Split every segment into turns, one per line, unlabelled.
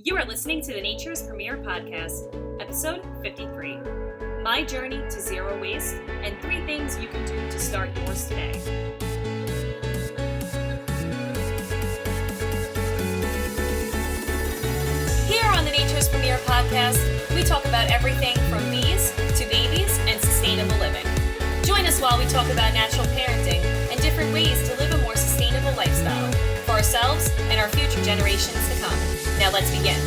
You are listening to the Nature's Premier Podcast, episode 53, My Journey to Zero Waste, and 3 things you can do to start yours today. Here on the Nature's Premier Podcast, we talk about everything from bees to babies and sustainable living. Join us while we talk about natural parenting and different ways to live a more sustainable lifestyle for ourselves and our future generations to come. Now let's begin.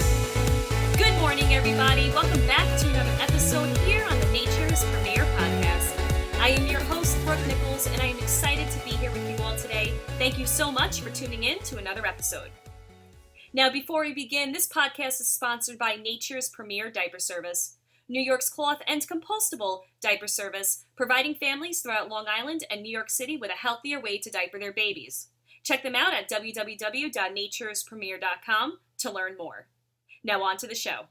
Good morning, everybody. Welcome back to another episode here on the Nature's Premier Podcast. I am your host, Brooke Nichols, and I am excited to be here with you all today. Thank you so much for tuning in to another episode. Now, before we begin, this podcast is sponsored by Nature's Premier Diaper Service, New York's cloth and compostable diaper service, providing families throughout Long Island and New York City with a healthier way to diaper their babies. Check them out at www.naturespremier.com to learn more. Now on to the show.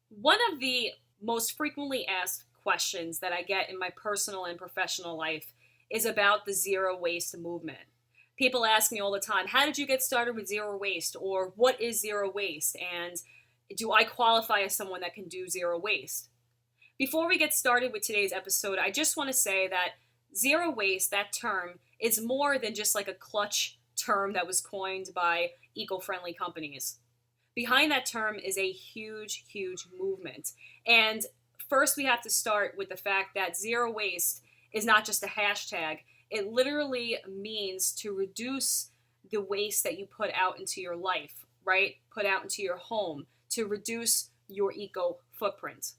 One of the most frequently asked questions that I get in my personal and professional life is about the zero waste movement. People ask me all the time, how did you get started with zero waste? Or what is zero waste? And do I qualify as someone that can do zero waste? Before we get started with today's episode, I just want to say that zero waste, that term, is more than just like a clutch term that was coined by eco-friendly companies. Behind that term is a huge, huge movement. And first we have to start with the fact that zero waste is not just a hashtag. It literally means to reduce the waste that you put out into your life, right? Put out into your home, to reduce your eco footprint.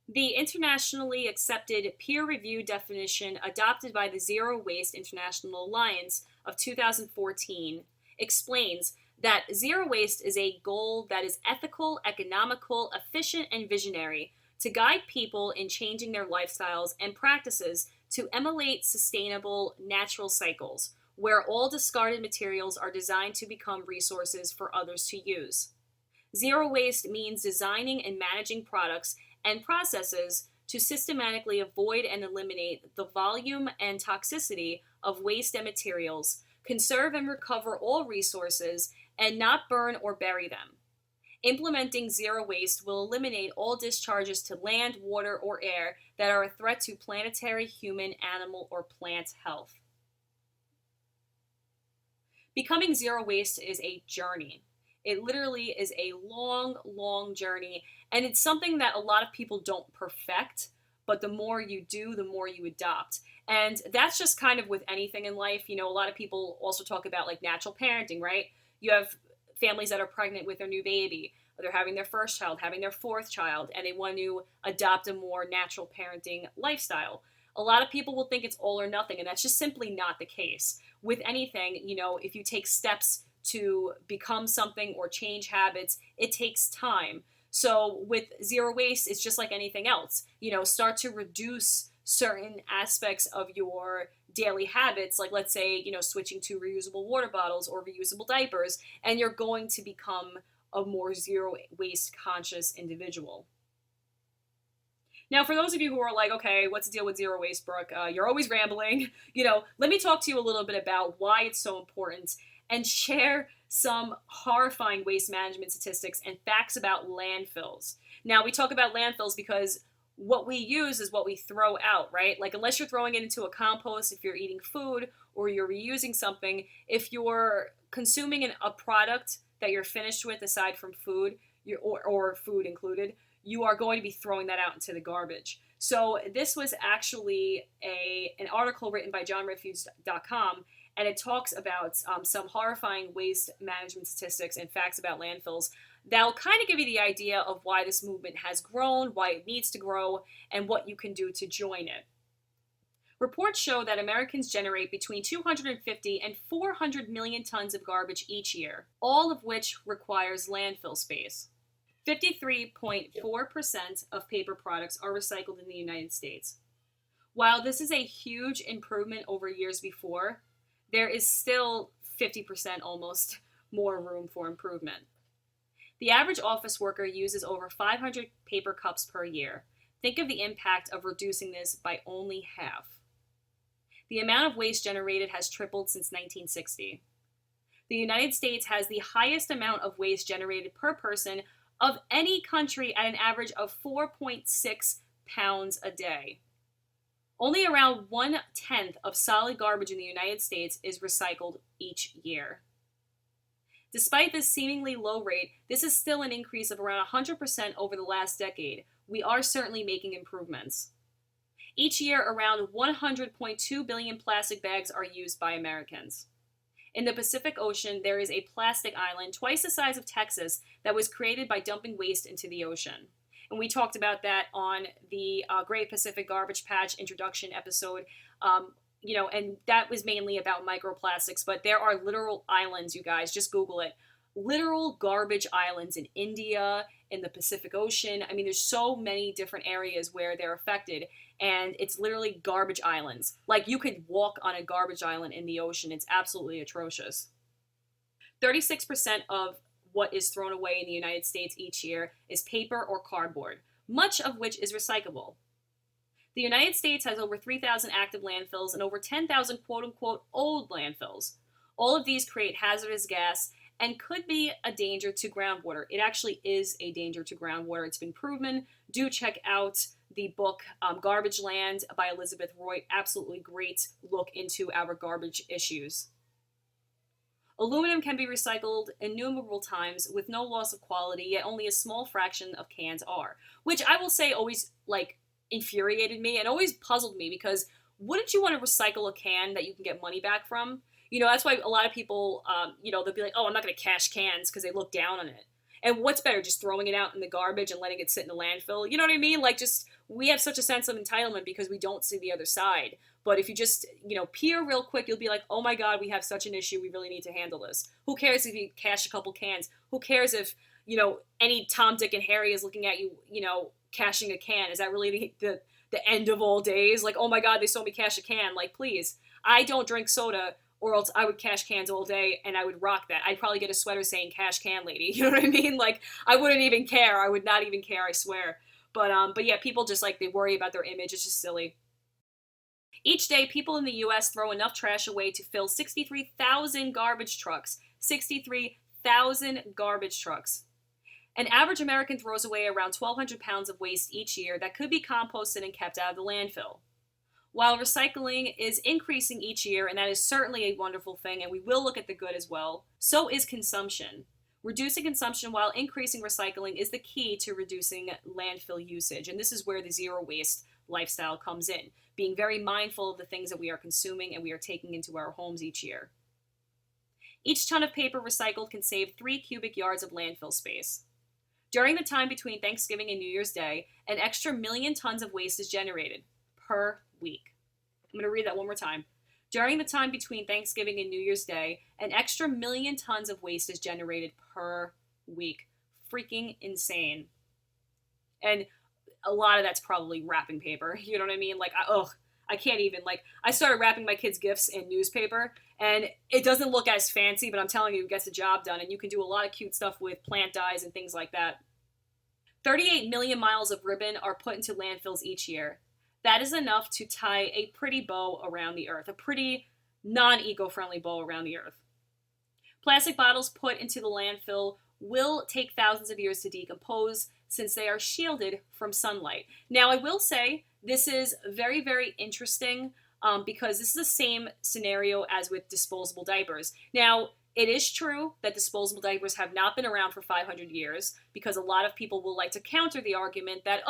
The internationally accepted peer-reviewed definition adopted by the Zero Waste International Alliance of 2014 explains that zero waste is a goal that is ethical, economical, efficient, and visionary to guide people in changing their lifestyles and practices to emulate sustainable natural cycles, where all discarded materials are designed to become resources for others to use. Zero waste means designing and managing products and processes to systematically avoid and eliminate the volume and toxicity of waste and materials, conserve and recover all resources, and not burn or bury them. Implementing zero waste will eliminate all discharges to land, water, or air that are a threat to planetary, human, animal, or plant health. Becoming zero waste is a journey. It literally is a long, long journey, and it's something that a lot of people don't perfect, but the more you do, the more you adopt. And that's just kind of with anything in life. You know, a lot of people also talk about like natural parenting, right? You have families that are pregnant with their new baby, or they're having their first child, having their 4th child, and they want to adopt a more natural parenting lifestyle. A lot of people will think it's all or nothing, and that's just simply not the case. With anything, you know, if you take steps to become something or change habits, it takes time. So with zero waste, it's just like anything else. You know, start to reduce certain aspects of your daily habits, like let's say, you know, switching to reusable water bottles or reusable diapers, and you're going to become a more zero waste conscious individual. Now, for those of you who are like, okay, what's the deal with zero waste, Brooke? You're always rambling. You know, let me talk to you a little bit about why it's so important and share some horrifying waste management statistics and facts about landfills. Now, we talk about landfills because what we use is what we throw out, right? Like, unless you're throwing it into a compost, if you're eating food or you're reusing something, if you're consuming a product that you're finished with aside from food, or food included, you are going to be throwing that out into the garbage. So this was actually an article written by johnrefuge.com, and it talks about some horrifying waste management statistics and facts about landfills that'll kind of give you the idea of why this movement has grown, why it needs to grow, and what you can do to join it. Reports show that Americans generate between 250 and 400 million tons of garbage each year, all of which requires landfill space. 53.4% of paper products are recycled in the United States. While this is a huge improvement over years before, there is still 50% almost more room for improvement. The average office worker uses over 500 paper cups per year. Think of the impact of reducing this by only half. The amount of waste generated has tripled since 1960. The United States has the highest amount of waste generated per person of any country at an average of 4.6 pounds a day. Only around 1/10 of solid garbage in the United States is recycled each year. Despite this seemingly low rate, this is still an increase of around 100% over the last decade. We are certainly making improvements. Each year, around 100.2 billion plastic bags are used by Americans. In the Pacific Ocean, there is a plastic island twice the size of Texas that was created by dumping waste into the ocean. And we talked about that on the Great Pacific Garbage Patch introduction episode. And that was mainly about microplastics, but there are literal islands, you guys, just Google it. Literal garbage islands in India, in the Pacific Ocean. I mean, there's so many different areas where they're affected, and it's literally garbage islands. Like, you could walk on a garbage island in the ocean. It's absolutely atrocious. 36% of what is thrown away in the United States each year is paper or cardboard, much of which is recyclable. The United States has over 3,000 active landfills and over 10,000 quote-unquote old landfills. All of these create hazardous gas and could be a danger to groundwater. It actually is a danger to groundwater. It's been proven. Do check out the book Garbage Land by Elizabeth Roy. Absolutely great look into our garbage issues. Aluminum can be recycled innumerable times with no loss of quality, yet only a small fraction of cans are. Which I will say always, infuriated me and always puzzled me, because wouldn't you want to recycle a can that you can get money back from? That's why a lot of people, they'll be like, oh, I'm not going to cash cans because they look down on it. And what's better, just throwing it out in the garbage and letting it sit in the landfill? You know what I mean? We have such a sense of entitlement because we don't see the other side. But if you just, peer real quick, you'll be like, oh my God, we have such an issue. We really need to handle this. Who cares if you cash a couple cans? Who cares if, any Tom, Dick, and Harry is looking at you, cashing a can? Is that really the end of all days? Like, oh my God, they saw me cash a can. Please. I don't drink soda, or else I would cash cans all day and I would rock that. I'd probably get a sweater saying cash can lady. You know what I mean? I wouldn't even care. I would not even care, I swear. But yeah, people just they worry about their image. It's just silly. Each day, people in the US throw enough trash away to fill 63,000 garbage trucks. 63,000 garbage trucks. An average American throws away around 1,200 pounds of waste each year that could be composted and kept out of the landfill. While recycling is increasing each year, and that is certainly a wonderful thing, and we will look at the good as well, so is consumption. Reducing consumption while increasing recycling is the key to reducing landfill usage, and this is where the zero waste lifestyle comes in, being very mindful of the things that we are consuming and we are taking into our homes each year. Each ton of paper recycled can save 3 cubic yards of landfill space. During the time between Thanksgiving and New Year's Day, an extra 1 million tons of waste is generated per week. I'm going to read that one more time. During the time between Thanksgiving and New Year's Day, an extra 1 million tons of waste is generated per week. Freaking insane. And a lot of that's probably wrapping paper. You know what I mean? I can't even. I started wrapping my kids' gifts in newspaper, and it doesn't look as fancy, but I'm telling you, it gets the job done, and you can do a lot of cute stuff with plant dyes and things like that. 38 million miles of ribbon are put into landfills each year. That is enough to tie a pretty bow around the earth, a pretty non-eco-friendly bow around the earth. Plastic bottles put into the landfill will take thousands of years to decompose since they are shielded from sunlight. Now, I will say this is very, very interesting because this is the same scenario as with disposable diapers. Now, it is true that disposable diapers have not been around for 500 years because a lot of people will like to counter the argument that,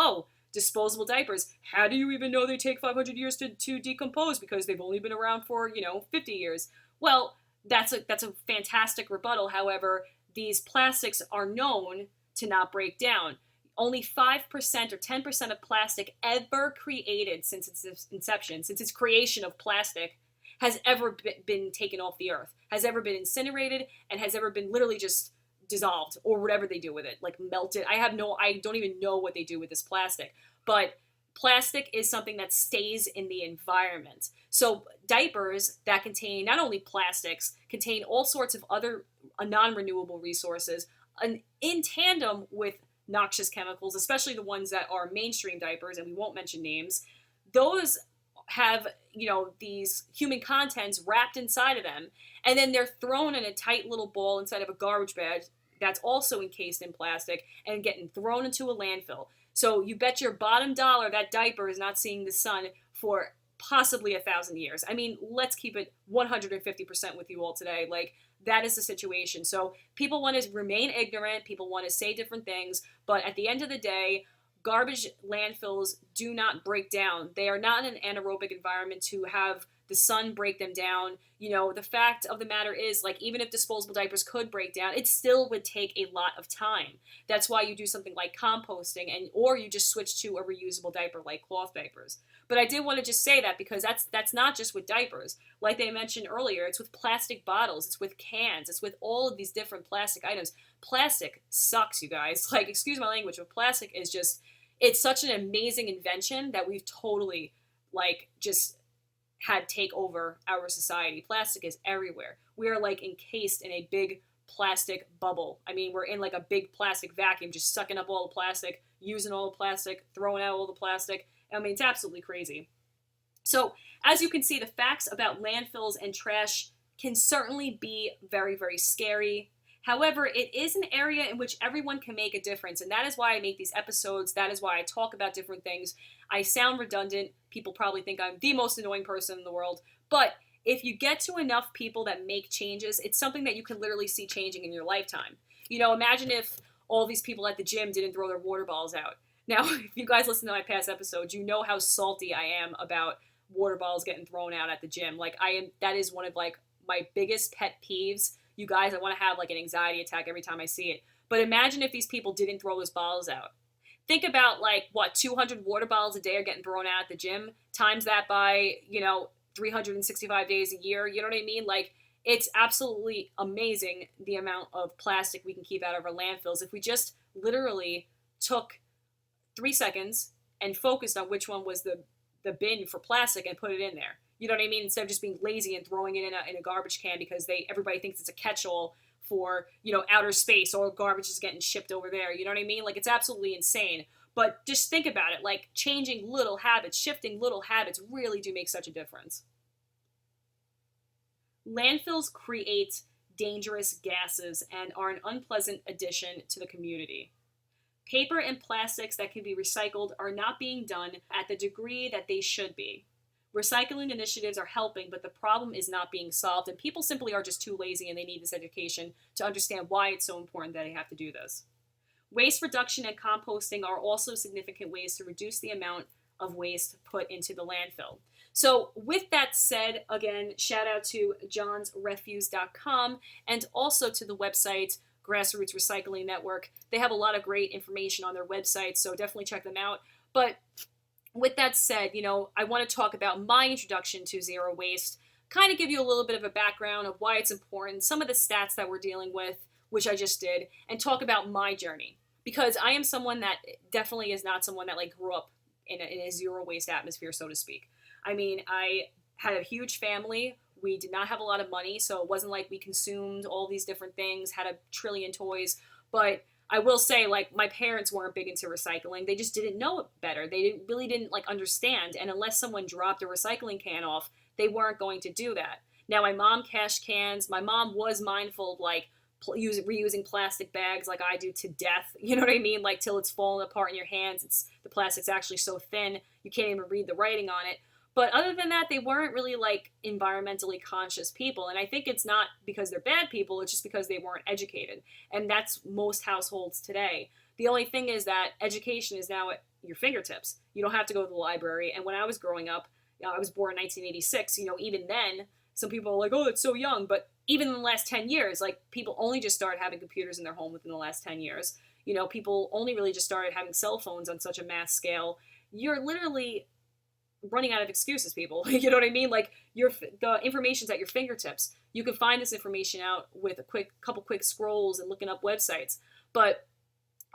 disposable diapers, how do you even know they take 500 years to decompose because they've only been around for, 50 years? Well, that's a fantastic rebuttal. However, these plastics are known to not break down. Only 5% or 10% of plastic ever created since its inception, since its creation of plastic, has ever been taken off the earth, has ever been incinerated, and has ever been literally just dissolved or whatever they do with it, melted. I don't even know what they do with this plastic, but plastic is something that stays in the environment. So diapers that contain not only plastics, contain all sorts of other non-renewable resources, and in tandem with noxious chemicals, especially the ones that are mainstream diapers, and we won't mention names. Those have, these human contents wrapped inside of them, and then they're thrown in a tight little ball inside of a garbage bag that's also encased in plastic and getting thrown into a landfill. So you bet your bottom dollar that diaper is not seeing the sun for possibly 1,000 years. I mean, let's keep it 150% with you all today. Like, that is the situation. So people want to remain ignorant. People want to say different things. But at the end of the day, garbage landfills do not break down. They are not an anaerobic environment to have the sun break them down. The fact of the matter is, like, even if disposable diapers could break down, it still would take a lot of time. That's why you do something like composting, or you just switch to a reusable diaper like cloth diapers. But I did want to just say that because that's not just with diapers. Like they mentioned earlier, it's with plastic bottles, it's with cans, it's with all of these different plastic items. Plastic sucks, you guys. Like, excuse my language, but plastic is just, it's such an amazing invention that we've totally, like, just had take over our society. Plastic is everywhere. We are, like, encased in a big plastic bubble. I mean, we're in, like, a big plastic vacuum, just sucking up all the plastic, using all the plastic, throwing out all the plastic. I mean, it's absolutely crazy. So, as you can see, the facts about landfills and trash can certainly be very, very scary. However, it is an area in which everyone can make a difference, and that is why I make these episodes. That is why I talk about different things. I sound redundant. People probably think I'm the most annoying person in the world, but if you get to enough people that make changes, it's something that you can literally see changing in your lifetime. Imagine if all these people at the gym didn't throw their water bottles out. Now, if you guys listen to my past episodes, you know how salty I am about water bottles getting thrown out at the gym. Like, that is one of, like, my biggest pet peeves. You guys, I want to have, like, an anxiety attack every time I see it. But imagine if these people didn't throw those bottles out. Think about, like, 200 water bottles a day are getting thrown out at the gym. Times that by, 365 days a year. You know what I mean? Like, it's absolutely amazing the amount of plastic we can keep out of our landfills if we just literally took 3 seconds and focused on which one was the bin for plastic and put it in there. You know what I mean? Instead of just being lazy and throwing it in a garbage can because everybody thinks it's a catch-all for, outer space, or garbage is getting shipped over there. You know what I mean? Like, it's absolutely insane. But just think about it. Like, changing little habits, shifting little habits really do make such a difference. Landfills create dangerous gases and are an unpleasant addition to the community. Paper and plastics that can be recycled are not being done at the degree that they should be. Recycling initiatives are helping, but the problem is not being solved, and people simply are just too lazy, and they need this education to understand why it's so important that they have to do this. Waste reduction and composting are also significant ways to reduce the amount of waste put into the landfill. So with that said, again, shout out to johnsrefuse.com and also to the website Grassroots Recycling Network. They have a lot of great information on their website, so definitely check them out. But with that said, I want to talk about my introduction to zero waste, kind of give you a little bit of a background of why it's important, some of the stats that we're dealing with, which I just did, and talk about my journey. Because I am someone that definitely is not someone that, like, grew up in a zero waste atmosphere, so to speak. I mean, I had a huge family. We did not have a lot of money, so it wasn't like we consumed all these different things, had a trillion toys. But I will say, like, my parents weren't big into recycling. They just didn't know it better. They really didn't like understand. And unless someone dropped a recycling can off, they weren't going to do that. Now, my mom cashed cans. My mom was mindful of, like, reusing plastic bags like I do to death. You know what I mean? Like, till it's falling apart in your hands. The plastic's actually so thin, you can't even read the writing on it. But other than that, they weren't really, like, environmentally conscious people. And I think it's not because they're bad people, it's just because they weren't educated. And that's most households today. The only thing is that education is now at your fingertips. You don't have to go to the library. And when I was growing up, I was born in 1986, even then, some people are like, oh, it's so young. But even in the last 10 years, like, people only just started having computers in their home within the last 10 years. People only really just started having cell phones on such a mass scale. You're literally running out of excuses, people. You know what I mean? Like, the information's at your fingertips. You can find this information out with a couple quick scrolls and looking up websites. But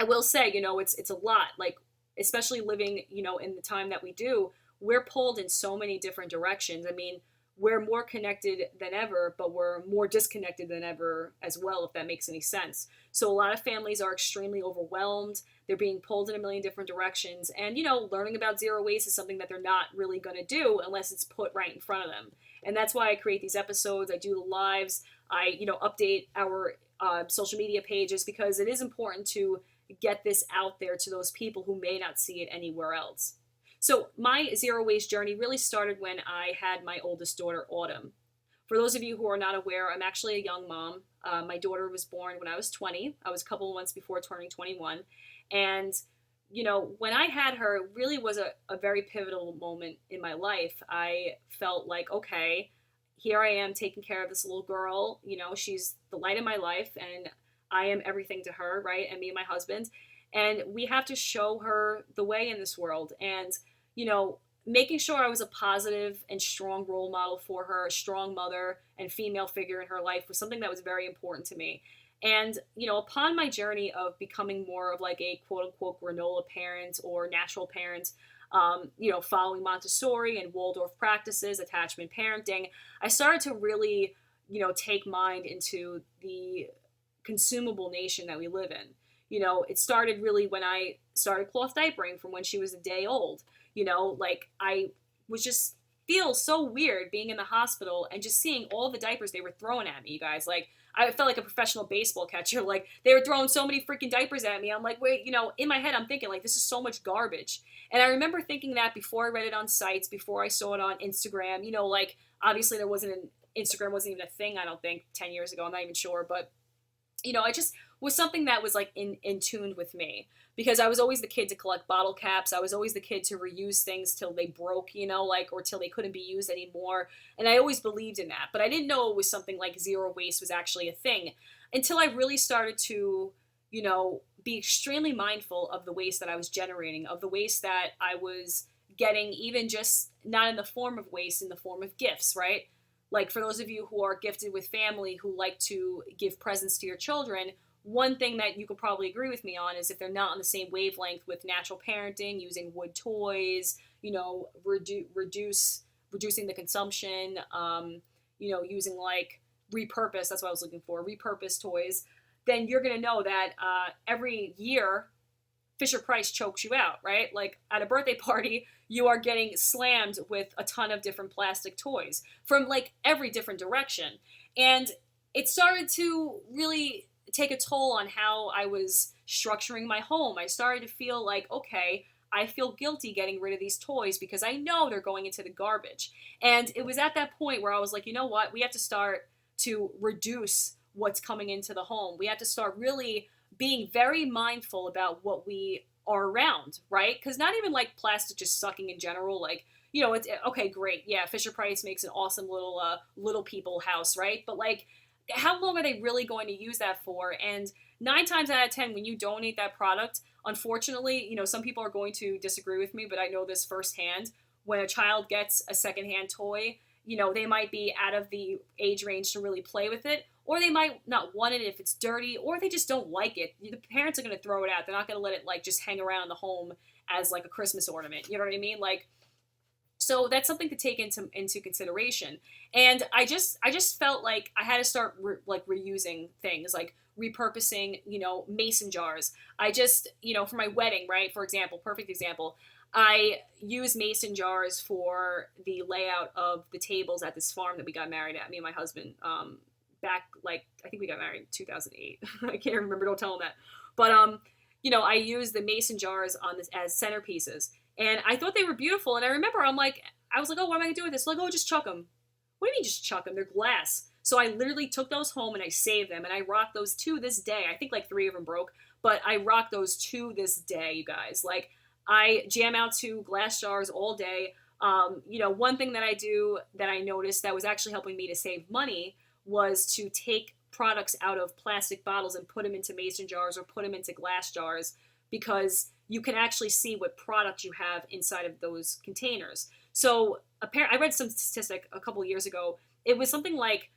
I will say, it's a lot. Like, especially living, in the time that we do, we're pulled in so many different directions. I mean, we're more connected than ever, but we're more disconnected than ever as well, if that makes any sense. So a lot of families are extremely overwhelmed. They're being pulled in a million different directions. And, learning about zero waste is something that they're not really going to do unless it's put right in front of them. And that's why I create these episodes. I do the lives. I, update our social media pages, because it is important to get this out there to those people who may not see it anywhere else. So my zero waste journey really started when I had my oldest daughter, Autumn. For those of you who are not aware, I'm actually a young mom. My daughter was born when I was 20. I was a couple of months before turning 21. And, when I had her, it really was a very pivotal moment in my life. I felt like, okay, here I am taking care of this little girl. She's the light of my life, and I am everything to her, right? And me and my husband. And we have to show her the way in this world. And, making sure I was a positive and strong role model for her, a strong mother and female figure in her life, was something that was very important to me. And, upon my journey of becoming more of like a quote unquote granola parent or natural parent, following Montessori and Waldorf practices, attachment parenting, I started to really, take mind into the consumable nation that we live in. It started really when I started cloth diapering from when she was a day old. Like I was just feel so weird being in the hospital and just seeing all the diapers they were throwing at me, you guys. Like I felt like a professional baseball catcher. Like they were throwing so many freaking diapers at me. I'm like, wait, in my head, I'm thinking like, this is so much garbage. And I remember thinking that before I read it on sites, before I saw it on Instagram, like obviously Instagram wasn't even a thing, I don't think 10 years ago. I'm not even sure. But, I just was something that was like in tune with me, because I was always the kid to collect bottle caps. I was always the kid to reuse things till they broke, or till they couldn't be used anymore. And I always believed in that, but I didn't know it was something like zero waste was actually a thing until I really started to, be extremely mindful of the waste that I was generating, of the waste that I was getting, even just not in the form of waste, in the form of gifts, right? Like for those of you who are gifted with family who like to give presents to your children, one thing that you could probably agree with me on is if they're not on the same wavelength with natural parenting, using wood toys, reducing the consumption, using like repurpose, that's what I was looking for, repurpose toys, then you're going to know that every year Fisher Price chokes you out, right? Like at a birthday party, you are getting slammed with a ton of different plastic toys from like every different direction. And it started to really take a toll on how I was structuring my home. I started to feel like, okay, I feel guilty getting rid of these toys because I know they're going into the garbage. And it was at that point where I was like, you know what? We have to start to reduce what's coming into the home. We have to start really being very mindful about what we are around, right? Because not even like plastic just sucking in general, like, it's okay, great. Yeah, Fisher Price makes an awesome little people house, right? But like, how long are they really going to use that for? And 9 times out of 10, when you donate that product, unfortunately, some people are going to disagree with me, but I know this firsthand. When a child gets a secondhand toy, they might be out of the age range to really play with it, or they might not want it if it's dirty, or they just don't like it. The parents are going to throw it out. They're not going to let it like just hang around the home as like a Christmas ornament. You know what I mean? Like, so that's something to take into consideration. And I just felt like I had to start reusing things, like repurposing, mason jars. I just, for my wedding, right? For example, perfect example. I use mason jars for the layout of the tables at this farm that we got married at, me and my husband, back, like, I think we got married in 2008. I can't remember, don't tell him that. But, I use the mason jars on this as centerpieces. And I thought they were beautiful. And I remember I was like, oh, what am I going to do with this? Like, oh, just chuck them. What do you mean just chuck them? They're glass. So I literally took those home and I saved them. And I rock those to this day. I think like 3 of them broke. But I rock those to this day, you guys. Like, I jam out to glass jars all day. One thing that I do that I noticed that was actually helping me to save money was to take products out of plastic bottles and put them into mason jars or put them into glass jars, because you can actually see what product you have inside of those containers. So I read some statistic a couple of years ago. It was something like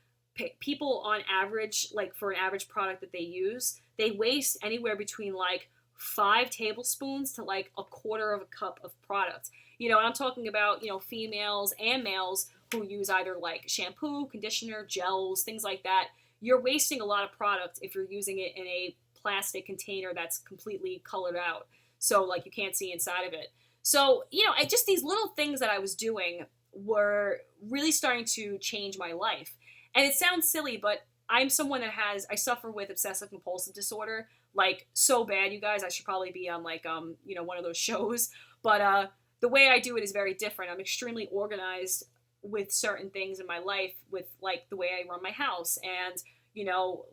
people on average, like for an average product that they use, they waste anywhere between like 5 tablespoons to like a quarter of a cup of product. And I'm talking about, females and males who use either like shampoo, conditioner, gels, things like that. You're wasting a lot of product if you're using it in a plastic container that's completely colored out. So like you can't see inside of it. So, I just these little things that I was doing were really starting to change my life. And it sounds silly, but I'm someone I suffer with obsessive compulsive disorder, like so bad, you guys. I should probably be on like, one of those shows. But the way I do it is very different. I'm extremely organized with certain things in my life, with like the way I run my house, and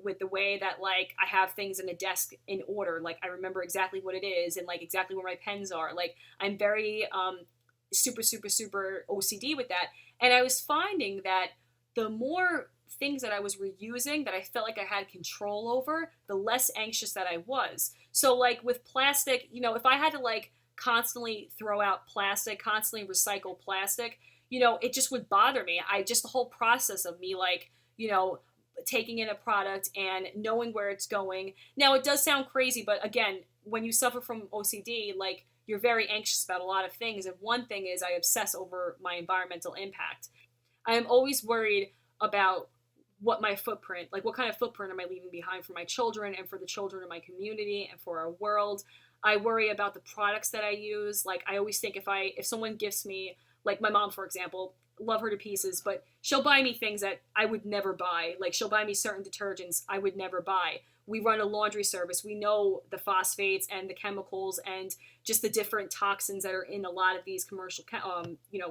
with the way that like I have things in a desk in order. Like I remember exactly what it is and like exactly where my pens are. Like I'm very super, super, super OCD with that. And I was finding that the more things that I was reusing that I felt like I had control over, the less anxious that I was. So like with plastic, if I had to like constantly throw out plastic, constantly recycle plastic, it just would bother me. The whole process of me like, taking in a product and knowing where it's going. Now it does sound crazy, but again, when you suffer from OCD, like you're very anxious about a lot of things. And one thing is I obsess over my environmental impact. I am always worried about what my footprint, like what kind of footprint am I leaving behind for my children and for the children in my community and for our world. I worry about the products that I use. Like I always think if someone gifts me, like my mom, for example, love her to pieces, but she'll buy me things that I would never buy. Like she'll buy me certain detergents I would never buy. We run a laundry service. We know the phosphates and the chemicals and just the different toxins that are in a lot of these commercial,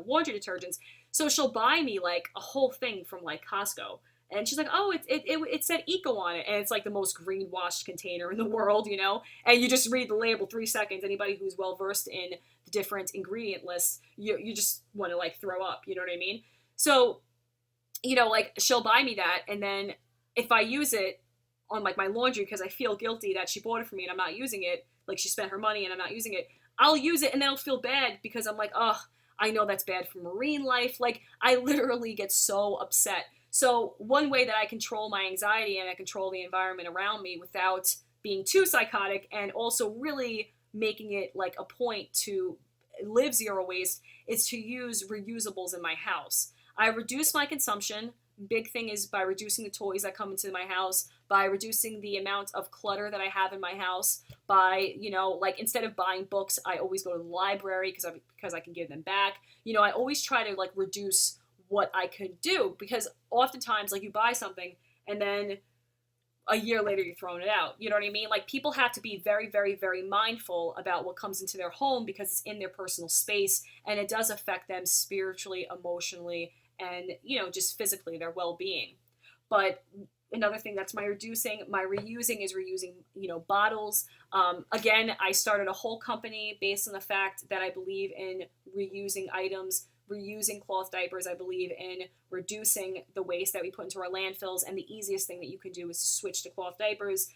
laundry detergents. So she'll buy me like a whole thing from like Costco. And she's like, oh, it said eco on it. And it's like the most greenwashed container in the world, And you just read the label 3 seconds. Anybody who's well versed in the different ingredient lists, you just want to like throw up. You know what I mean? So, like she'll buy me that. And then if I use it on like my laundry because I feel guilty that she bought it for me and I'm not using it, like she spent her money and I'm not using it, I'll use it and then I'll feel bad because I'm like, oh, I know that's bad for marine life. Like I literally get so upset. So one way that I control my anxiety and I control the environment around me without being too psychotic and also really making it like a point to live zero waste is to use reusables in my house. I reduce my consumption. Big thing is by reducing the toys that come into my house, by reducing the amount of clutter that I have in my house, by, like instead of buying books, I always go to the library because I can give them back. I always try to like reduce what I could do because oftentimes like you buy something and then a year later you're throwing it out. You know what I mean? Like people have to be very, very, very mindful about what comes into their home because it's in their personal space and it does affect them spiritually, emotionally, and just physically their well-being. But another thing that's my reusing is reusing bottles. Again, I started a whole company based on the fact that I believe in reusing items, reusing cloth diapers. I believe in reducing the waste that we put into our landfills, and the easiest thing that you can do is to switch to cloth diapers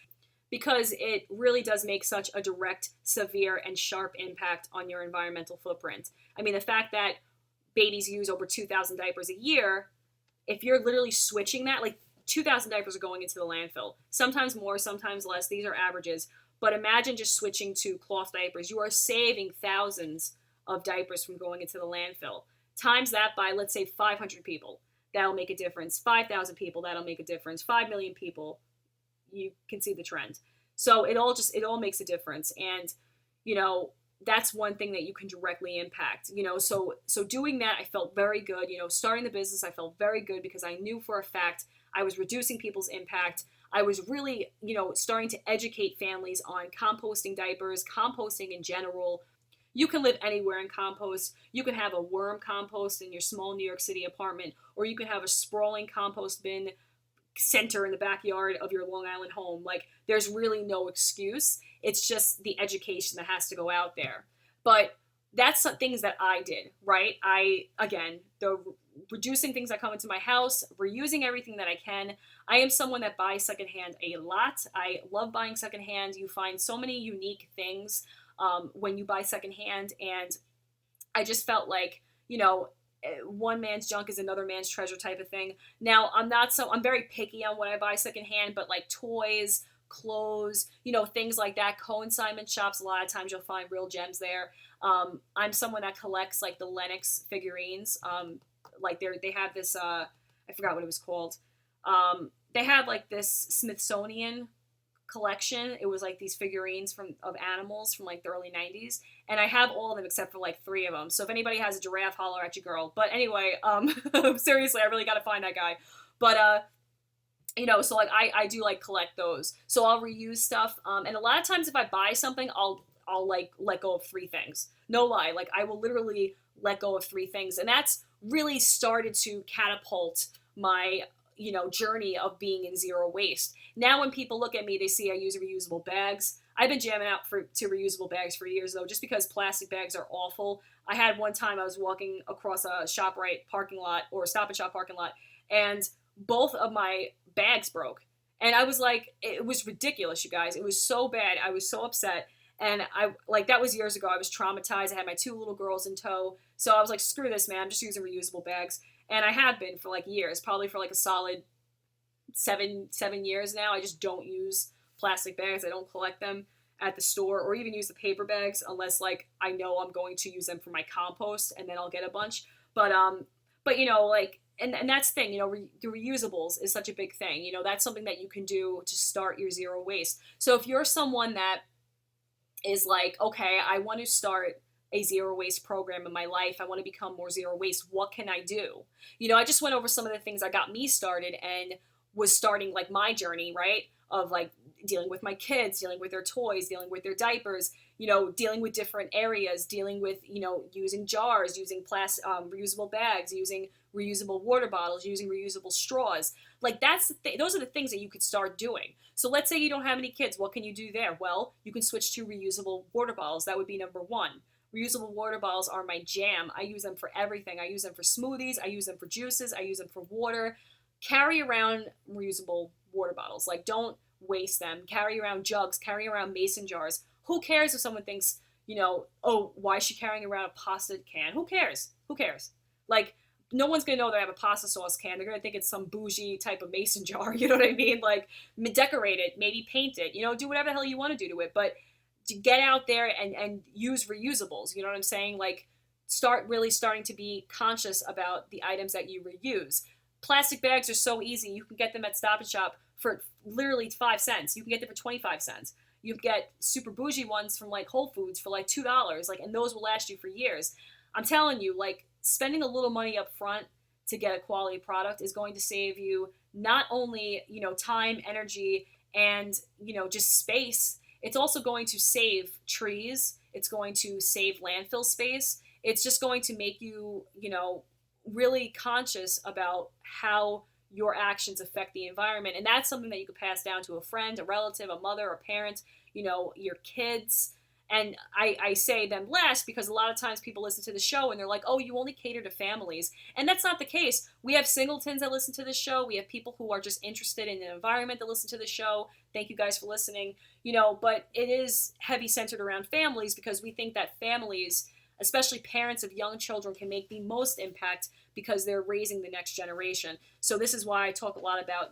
because it really does make such a direct, severe, and sharp impact on your environmental footprint. I mean, the fact that babies use over 2,000 diapers a year, if you're literally switching that, like 2,000 diapers are going into the landfill. Sometimes more, sometimes less. These are averages. But imagine just switching to cloth diapers. You are saving thousands of diapers from going into the landfill. Times that by, let's say, 500 people. That'll make a difference. 5,000 people, that'll make a difference. 5 million people, you can see the trend. So it all makes a difference. And, that's one thing that you can directly impact, so doing that, I felt very good, starting the business, I felt very good because I knew for a fact I was reducing people's impact. I was really, starting to educate families on composting diapers, composting in general. You can live anywhere and compost. You can have a worm compost in your small New York City apartment, or you can have a sprawling compost bin center in the backyard of your Long Island home. Like, there's really no excuse. It's just the education that has to go out there. But that's some things that I did, right? The reducing things that come into my house, reusing everything that I can. I am someone that buys secondhand a lot. I love buying secondhand. You find so many unique things when you buy secondhand, and I just felt like, one man's junk is another man's treasure type of thing. Now, I'm very picky on what I buy secondhand, but like toys, clothes, things like that, consignment shops, a lot of times you'll find real gems there. I'm someone that collects like the Lennox figurines. like they have this I forgot what it was called. They had like this Smithsonian collection. It was like these figurines from of animals from like the early 90s, and I have all of them except for like 3 of them. So if anybody has a giraffe, holler at your girl. But anyway, seriously, I really got to find that guy. But so like I do like collect those. So I'll reuse stuff. And a lot of times if I buy something, I'll like let go of 3 things. No lie, like I will literally let go of 3 things, and that's really started to catapult my journey of being in zero waste. Now when people look at me, they see I use reusable bags. I've been jamming out to reusable bags for years though, just because plastic bags are awful. I had one time I was walking across a ShopRite parking lot or a Stop and Shop parking lot, and both of my bags broke. And I was like, it was ridiculous, you guys. It was so bad. I was so upset. And I like that was years ago. I was traumatized. I had my 2 little girls in tow. So I was like, screw this, man. I'm just using reusable bags. And I have been for like years, probably for like a solid 7 years now. I just don't use plastic bags. I don't collect them at the store or even use the paper bags unless like I know I'm going to use them for my compost, and then I'll get a bunch. But like and that's the thing, the reusables is such a big thing. That's something that you can do to start your zero waste. So if you're someone that is like, okay, I want to start a zero waste program in my life. I want to become more zero waste. What can I do? I just went over some of the things that got me started and was starting like my journey, right? Of like dealing with my kids, dealing with their toys, dealing with their diapers, dealing with different areas, dealing with, using jars, using reusable bags, using reusable water bottles, using reusable straws. Like those are the things that you could start doing. So let's say you don't have any kids. What can you do there? Well, you can switch to reusable water bottles. That would be number 1. Reusable water bottles are my jam. I use them for everything. I use them for smoothies. I use them for juices. I use them for water. Carry around reusable water bottles. Like, don't waste them. Carry around jugs. Carry around mason jars. Who cares if someone thinks, oh, why is she carrying around a pasta can? Who cares? Who cares? Like, no one's going to know that I have a pasta sauce can. They're going to think it's some bougie type of mason jar. You know what I mean? Like, decorate it. Maybe paint it. Do whatever the hell you want to do to it. But to get out there and use reusables, you know what I'm saying? Like, starting to be conscious about the items that you reuse. Plastic bags are so easy. You can get them at Stop and Shop for literally 5 cents. You can get them for 25 cents. You get super bougie ones from like Whole Foods for like $2, like, and those will last you for years. I'm telling you, like, spending a little money up front to get a quality product is going to save you not only, time, energy, and, just space. It's also going to save trees. It's going to save landfill space. It's just going to make you, really conscious about how your actions affect the environment. And that's something that you could pass down to a friend, a relative, a mother, a parent, your kids. And I say them last because a lot of times people listen to the show and they're like, oh, you only cater to families. And that's not the case. We have singletons that listen to the show. We have people who are just interested in the environment that listen to the show. Thank you guys for listening. But it is heavy centered around families because we think that families, especially parents of young children, can make the most impact because they're raising the next generation. So this is why I talk a lot about,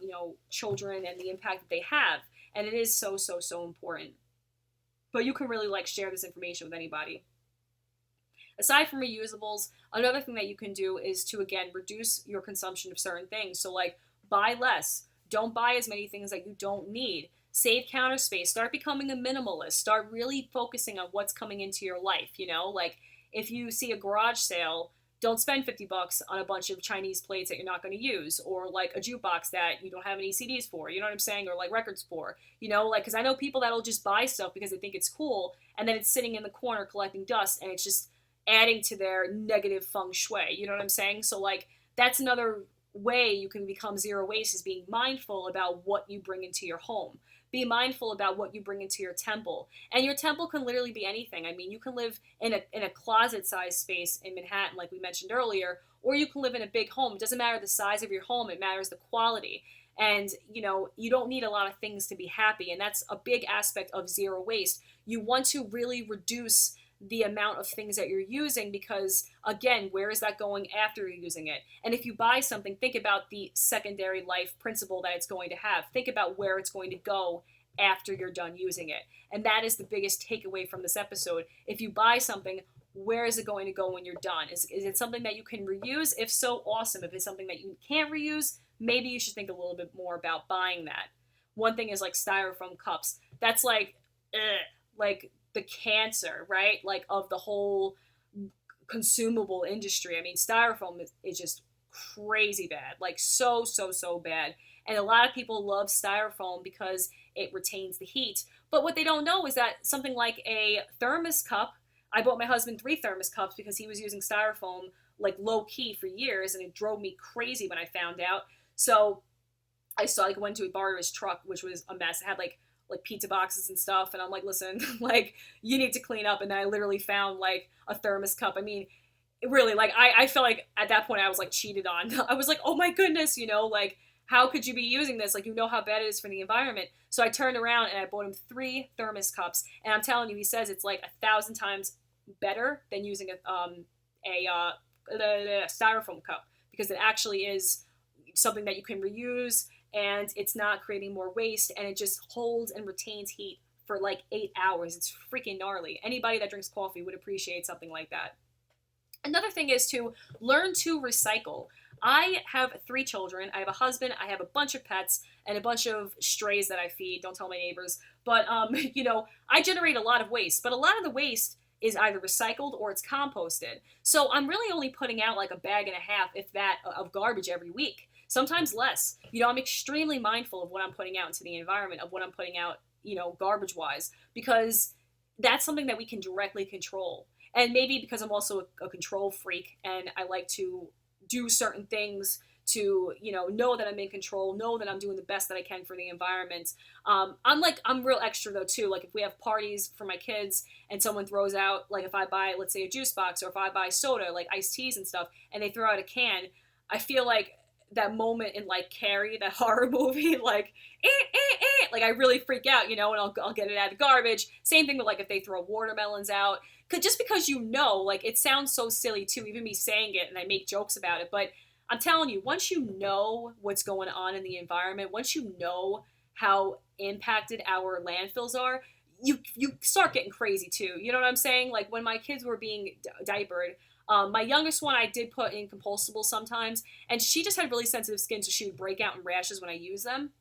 children and the impact that they have. And it is so, so, so important. But you can really like share this information with anybody. Aside from reusables, another thing that you can do is to, again, reduce your consumption of certain things. So like, buy less. Don't buy as many things that you don't need. Save counter space. Start becoming a minimalist. Start really focusing on what's coming into your life. Like, if you see a garage sale, don't spend $50 on a bunch of Chinese plates that you're not going to use, or like a jukebox that you don't have any CDs for, you know what I'm saying, or like records for, like, because I know people that'll just buy stuff because they think it's cool, and then it's sitting in the corner collecting dust, and it's just adding to their negative feng shui, you know what I'm saying? So like, that's another way you can become zero waste, is being mindful about what you bring into your home. Be mindful about what you bring into your temple. And your temple can literally be anything. I mean, you can live in a closet-sized space in Manhattan, like we mentioned earlier, or you can live in a big home. It doesn't matter the size of your home. It matters the quality. And, you don't need a lot of things to be happy. And that's a big aspect of zero waste. You want to really reduce the amount of things that you're using because, again, where is that going after you're using it? And if you buy something, think about the secondary life principle that it's going to have. Think about where it's going to go after you're done using it. And that is the biggest takeaway from this episode. If you buy something, where is it going to go when you're done? Is it something that you can reuse? If so, awesome. If it's something that you can't reuse, maybe you should think a little bit more about buying that. One thing is like styrofoam cups. That's like, ugh, like the cancer, right? Like of the whole consumable industry. I mean, styrofoam is just crazy bad, like so bad. And a lot of people love styrofoam because it retains the heat. But what they don't know is that something like a thermos cup, I bought my husband 3 thermos cups because he was using styrofoam like low key for years, and it drove me crazy when I found out. So I saw like went to borrow his truck, which was a mess. It had like pizza boxes and stuff, and I'm like, listen, like you need to clean up. And then I literally found like a thermos cup. I mean, really, like I felt like at that point I was like cheated on. I was like, oh my goodness, like how could you be using this? Like how bad it is for the environment. So I turned around and I bought him 3 thermos cups, and I'm telling you, he says it's like 1,000 times better than using a styrofoam cup, because it actually is something that you can reuse, and it's not creating more waste, and it just holds and retains heat for like 8 hours. It's freaking gnarly. Anybody that drinks coffee would appreciate something like that. Another thing is to learn to recycle. I have 3 children. I have a husband. I have a bunch of pets and a bunch of strays that I feed. Don't tell my neighbors. But, I generate a lot of waste. But a lot of the waste is either recycled or it's composted. So I'm really only putting out like a bag and a half, if that, of garbage every week. Sometimes less. I'm extremely mindful of what I'm putting out into the environment, of what I'm putting out, garbage wise, because that's something that we can directly control. And maybe because I'm also a control freak and I like to do certain things to know that I'm in control, know that I'm doing the best that I can for the environment. I'm real extra though too. Like if we have parties for my kids and someone throws out, like if I buy, let's say, a juice box, or if I buy soda like iced teas and stuff, and they throw out a can, I feel like that moment in like Carrie, that horror movie, like like I really freak out, and I'll get it out of the garbage. Same thing with like if they throw watermelons out. Just because like it sounds so silly too, even me saying it, and I make jokes about it, but I'm telling you, once you know what's going on in the environment, once you know how impacted our landfills are, you start getting crazy too. You know what I'm saying? Like when my kids were being diapered, my youngest one I did put in compostable sometimes, and she just had really sensitive skin, so she would break out in rashes when I use them.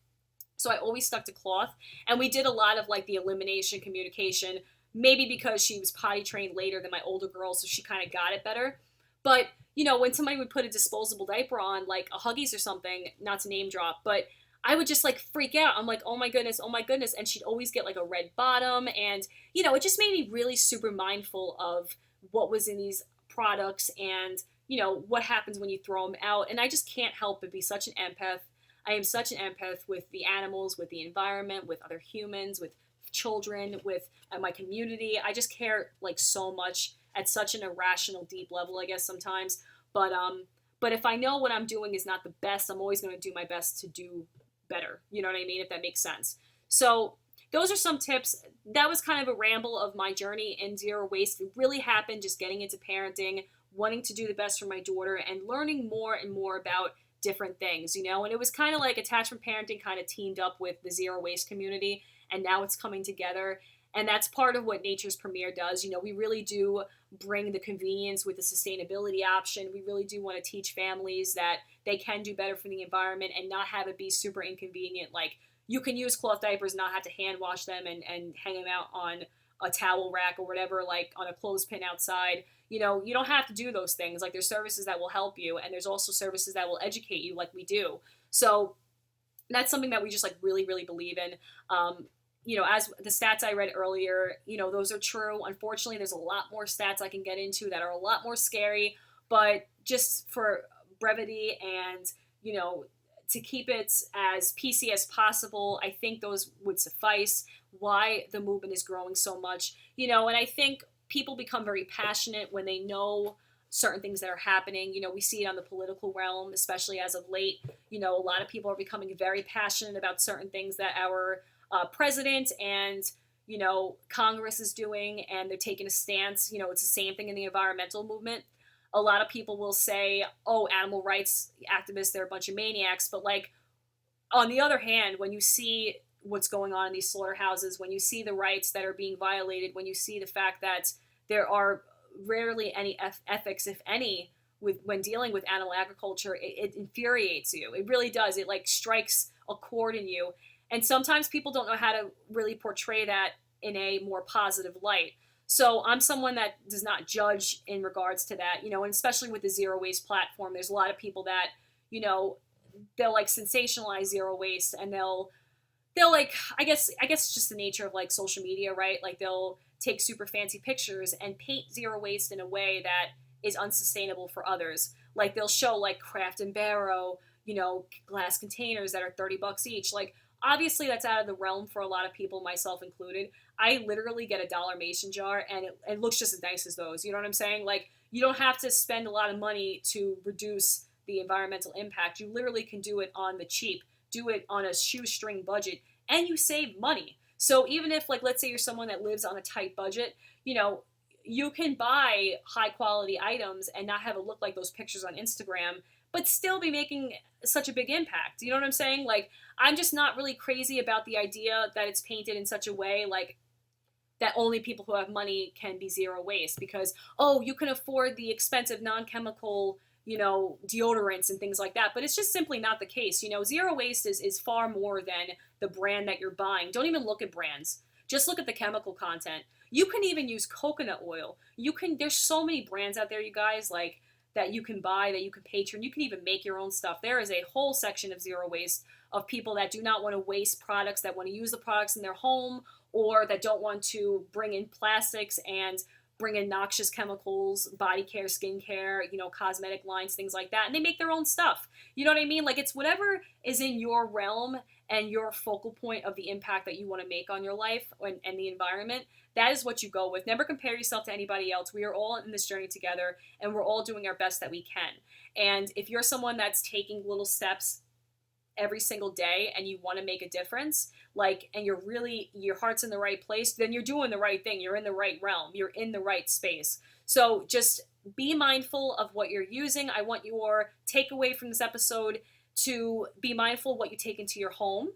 So I always stuck to cloth, and we did a lot of like the elimination communication, maybe because she was potty trained later than my older girl, so she kind of got it better. But when somebody would put a disposable diaper on, like a Huggies or something, not to name drop, but I would just like freak out. I'm like, oh my goodness, oh my goodness. And she'd always get like a red bottom. And, it just made me really super mindful of what was in these products and, what happens when you throw them out. And I just can't help but be such an empath. I am such an empath with the animals, with the environment, with other humans, with children, with my community. I just care like so much at such an irrational, deep level, I guess sometimes. But if I know what I'm doing is not the best, I'm always going to do my best to do better. You know what I mean? If that makes sense. So those are some tips. That was kind of a ramble of my journey in zero waste. It really happened just getting into parenting, wanting to do the best for my daughter, and learning more and more about different things, and it was kind of like attachment parenting kind of teamed up with the zero waste community, and now it's coming together. And that's part of what Nature's Premier does. We really do bring the convenience with the sustainability option. We really do want to teach families that they can do better for the environment and not have it be super inconvenient. Like you can use cloth diapers, not have to hand wash them and hang them out on a towel rack or whatever, like on a clothespin outside. You don't have to do those things. Like there's services that will help you, and there's also services that will educate you like we do. So that's something that we just like really, really believe in. As the stats I read earlier, those are true. Unfortunately, there's a lot more stats I can get into that are a lot more scary, but just for brevity and, to keep it as PC as possible, I think those would suffice. Why the movement is growing so much, and I think people become very passionate when they know certain things that are happening. We see it on the political realm, especially as of late. A lot of people are becoming very passionate about certain things that our president and Congress is doing, and they're taking a stance. It's the same thing in the environmental movement. A lot of people will say, oh, animal rights activists, they're a bunch of maniacs. But like on the other hand, when you see what's going on in these slaughterhouses, when you see the rights that are being violated, when you see the fact that there are rarely any ethics, if any, with when dealing with animal agriculture. It infuriates you. It really does. It like strikes a chord in you. And sometimes people don't know how to really portray that in a more positive light. So I'm someone that does not judge in regards to that, and especially with the zero waste platform, there's a lot of people that, you know, they'll like sensationalize zero waste, and they'll like, I guess it's just the nature of like social media, right? Like they'll take super fancy pictures and paint zero waste in a way that is unsustainable for others. Like they'll show like craft and barrow, glass containers that are $30 each. Like obviously that's out of the realm for a lot of people, myself included. I literally get a dollar mason jar and it looks just as nice as those. You know what I'm saying? Like you don't have to spend a lot of money to reduce the environmental impact. You literally can do it on the cheap, do it on a shoestring budget, and you save money. So even if, like, let's say you're someone that lives on a tight budget, you can buy high quality items and not have it look like those pictures on Instagram, but still be making such a big impact. You know what I'm saying? Like, I'm just not really crazy about the idea that it's painted in such a way, like, that only people who have money can be zero waste because, oh, you can afford the expensive non-chemical, deodorants and things like that. But it's just simply not the case. Zero waste is far more than the brand that you're buying. Don't even look at brands. Just look at the chemical content. You can even use coconut oil. There's so many brands out there, you guys, like that you can buy, that you can patron. You can even make your own stuff. There is a whole section of zero waste of people that do not want to waste products, that want to use the products in their home, or that don't want to bring in plastics and bring in noxious chemicals, body care, skincare, cosmetic lines, things like that. And they make their own stuff. You know what I mean? Like it's whatever is in your realm and your focal point of the impact that you want to make on your life and the environment. That is what you go with. Never compare yourself to anybody else. We are all in this journey together and we're all doing our best that we can. And if you're someone that's taking little steps every single day and you want to make a difference, and your heart's in the right place, then you're doing the right thing. You're in the right realm. You're in the right space. So just be mindful of what you're using. I want your takeaway from this episode to be mindful of what you take into your home.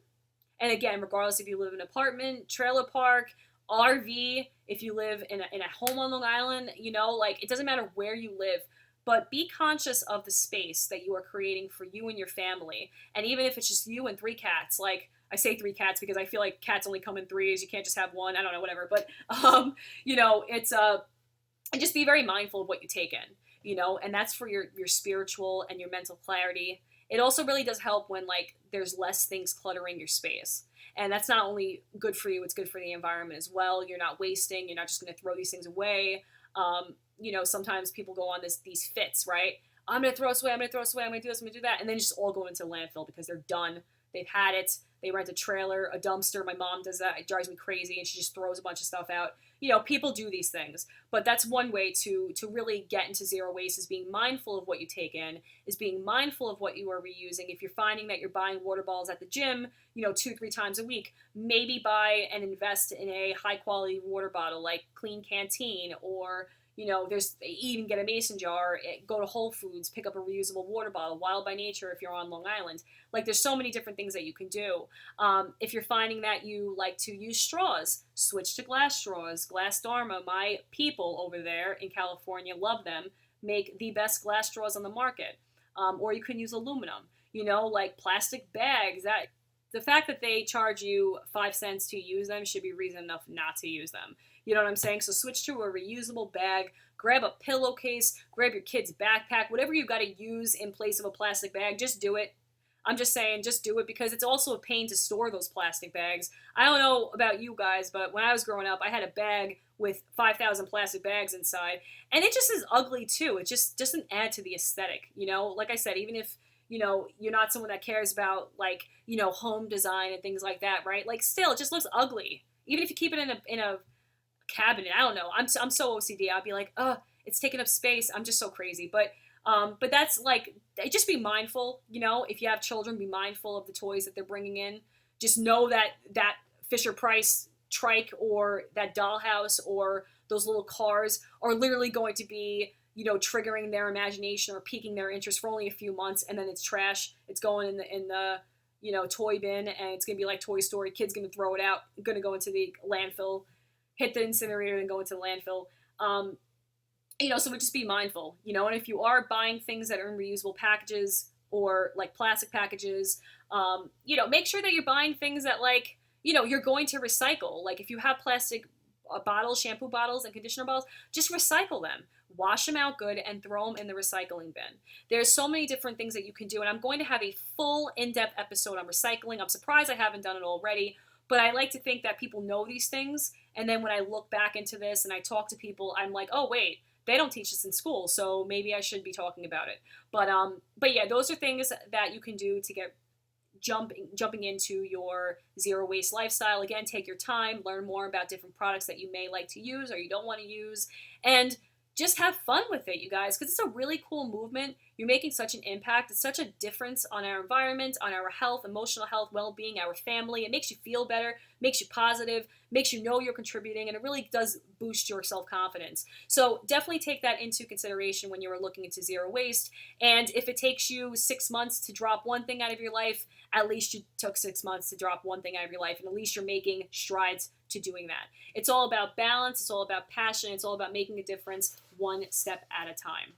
And again, regardless if you live in an apartment, trailer park, RV, if you live in a home on Long Island, it doesn't matter where you live, but be conscious of the space that you are creating for you and your family. And even if it's just you and 3 cats, like I say 3 cats because I feel like cats only come in threes. You can't just have one. I don't know, whatever. But, it's, and just be very mindful of what you take in, and that's for your spiritual and your mental clarity. It also really does help when there's less things cluttering your space. And that's not only good for you, it's good for the environment as well. You're not wasting. You're not just going to throw these things away. Sometimes people go on these fits, right? I'm going to throw this away. I'm going to throw this away. I'm going to do this. I'm going to do that. And then just all go into landfill because they're done. They've had it. They rent a trailer, a dumpster. My mom does that. It drives me crazy. And she just throws a bunch of stuff out. People do these things. But that's one way to really get into zero waste, is being mindful of what you take in, is being mindful of what you are reusing. If you're finding that you're buying water bottles at the gym, 2-3 times a week, maybe buy and invest in a high quality water bottle like Clean Canteen, or there's even get a mason jar, go to Whole Foods, pick up a reusable water bottle, Wild by Nature if you're on Long Island. There's so many different things that you can do. If you're finding that you like to use straws, switch to glass straws. Glass Dharma, my people over there in California love them, make the best glass straws on the market. Or you can use aluminum, plastic bags. That the fact that they charge you 5 cents to use them should be reason enough not to use them. You know what I'm saying? So switch to a reusable bag, grab a pillowcase, grab your kid's backpack, whatever you've got to use in place of a plastic bag, just do it. I'm just saying, just do it, because it's also a pain to store those plastic bags. I don't know about you guys, but when I was growing up, I had a bag with 5,000 plastic bags inside, and it just is ugly too. It just doesn't add to the aesthetic, Like I said, even if you're not someone that cares about home design and things like that, right? Still, it just looks ugly. Even if you keep it in a cabinet, I don't know. I'm so OCD. I'll be like, it's taking up space. I'm just so crazy. But that's just be mindful. If you have children, be mindful of the toys that they're bringing in. Just know that Fisher Price trike or that dollhouse or those little cars are literally going to be triggering their imagination or piquing their interest for only a few months, and then it's trash. It's going in the toy bin, and it's gonna be like Toy Story. Kids gonna throw it out, gonna go into the landfill, hit the incinerator, and go into the landfill. So just be mindful, and if you are buying things that are in reusable packages or like plastic packages, make sure that you're buying things that like, you're going to recycle. Like if you have plastic bottles, shampoo bottles and conditioner bottles, just recycle them. Wash them out good and throw them in the recycling bin. There's so many different things that you can do, and I'm going to have a full in-depth episode on recycling. I'm surprised I haven't done it already, but I like to think that people know these things, and then when I look back into this and I talk to people, I'm like, oh wait, they don't teach this in school, so maybe I should be talking about it. But yeah, those are things that you can do to get jumping into your zero waste lifestyle. Again, take your time, learn more about different products that you may like to use or you don't want to use, and just have fun with it, you guys, because it's a really cool movement. You're making such an impact. It's such a difference on our environment, on our health, emotional health, well-being, our family. It makes you feel better, makes you positive, makes you know you're contributing, and it really does boost your self-confidence. So definitely take that into consideration when you're looking into zero waste. And if it takes you 6 months to drop one thing out of your life, at least you took 6 months to drop one thing out of your life, and at least you're making strides to doing that. It's all about balance. It's all about passion. It's all about making a difference one step at a time.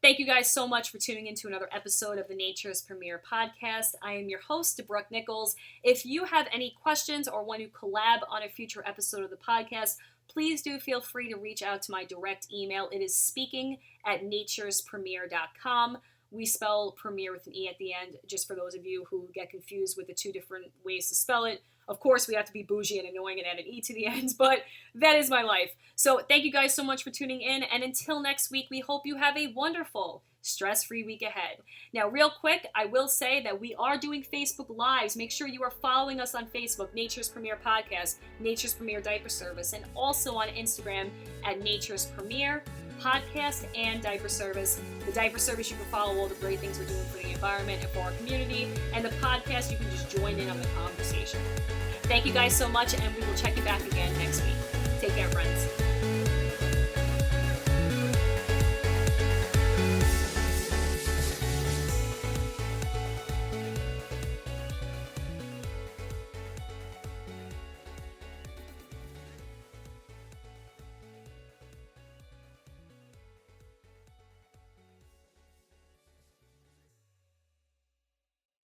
Thank you guys so much for tuning into another episode of the Nature's Premier podcast. I am your host, Brooke Nichols. If you have any questions or want to collab on a future episode of the podcast, please do feel free to reach out to my direct email. It is speaking@naturespremier.com. We spell premier with an E at the end, just for those of you who get confused with the two different ways to spell it. Of course, we have to be bougie and annoying and add an E to the end, but that is my life. So thank you guys so much for tuning in, and until next week, we hope you have a wonderful, stress-free week ahead. Now, real quick, I will say that we are doing Facebook Lives. Make sure you are following us on Facebook, Nature's Premier Podcast, Nature's Premier Diaper Service, and also on Instagram at Nature's Premier Podcast and Diaper Service. The Diaper Service, you can follow all the great things we're doing for the environment and for our community, and the podcast, you can just join in on the conversation. Thank you guys so much, and we will check you back again next week.